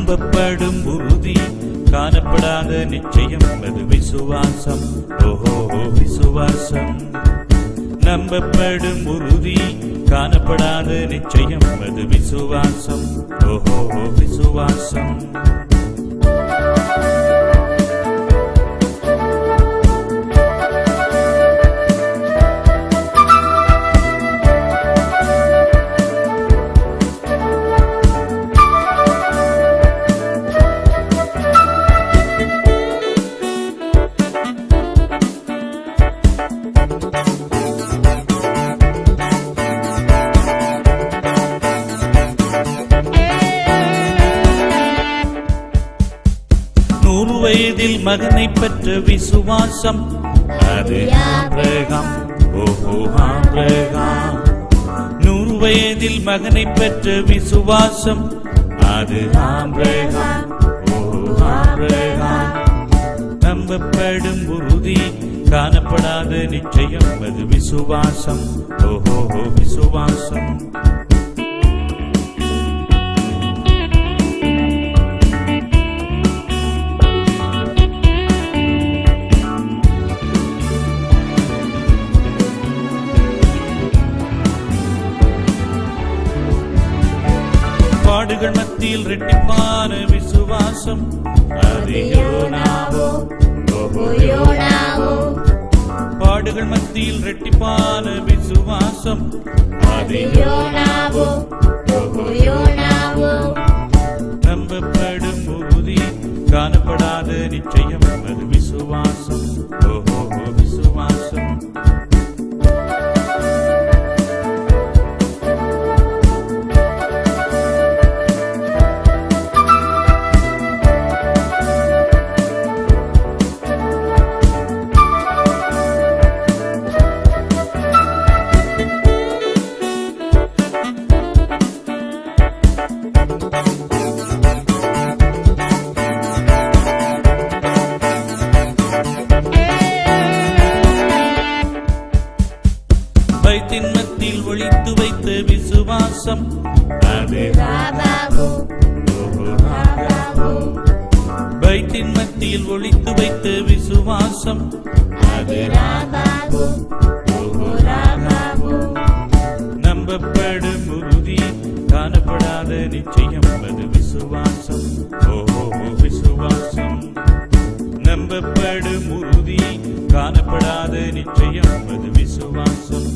நம்பப்படும் உறுதி காணப்படாத நிச்சயம் அது விசுவாசம். ஓஹோ விசுவாசம். நம்பப்படும் உறுதி காணப்படாத நிச்சயம் அது விசுவாசம். ஓஹோ விசுவாசம். வயதில் மகனை பெற்ற விசுவாசம் அது ஆபிரகாம். ஓஹோ ஆபிரகாம். 100 வயதில் மகனை பெற்ற விசுவாசம் அது ஆபிரகாம். ஓஹோ ஆபிரகாம். நம்பப்படும் உறுதி காணப்படாத நிச்சயம் அது விசுவாசம். ஓஹோ விசுவாசம். பாடுகள் மத்தியில் இரட்டிப்பான விசுவாசம் அது யோனாவோ. பாடுகள் மத்தியில் இரட்டிப்பான விசுவாசம் அது யோனாவோ. நம்பப்படும் உறுதி காணப்படாத நிச்சயம் அது விசுவாசம். ஓஹோ விசுவாசம். பயத்தின் மத்தியில் ஒளித்து வைத்த விசுவாசம் அது பயத்தின் மத்தியில் ஒளித்து வைத்த விசுவாசம் அது நம்பப்படும் உறுதி காணப்படாத நிச்சயம் அது விசுவாசம். ஓஹோ விசுவாசம். நம்பப்படும் உறுதி காணப்படாத நிச்சயம் அது விசுவாசம்.